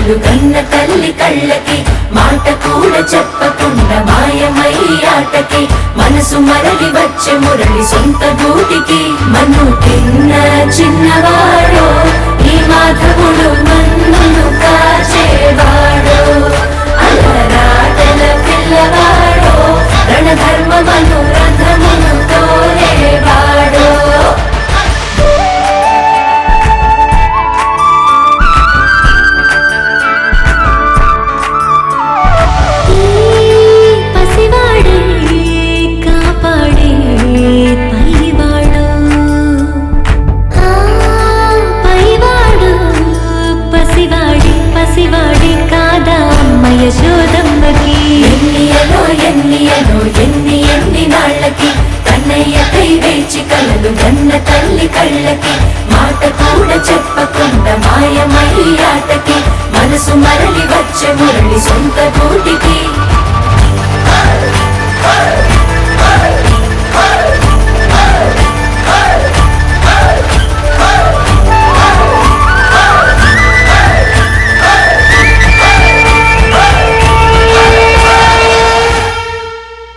కలలు కన్న తల్లి కళ్ళకి మాట కూడా చెప్పకుండా మాయమయ్యాటకి మనసు మరలి వచ్చే మురళి సొంత గూటికి మన్ను తిన్న చిన్నవాడో ఈ మాధవుడు మన్నును కాచేవాడో అలరాటల పిల్లవాడో రణధర్మమను రథమును తోలేవాడో ఎన్ని నాళ్ళకి కన్నయ్యకై వేచి కలలు కన్న తల్లి కళ్ళకి మాట కూడా చెప్పకుండా మాయమయ్యాటకి మనసు మరలి వచ్చే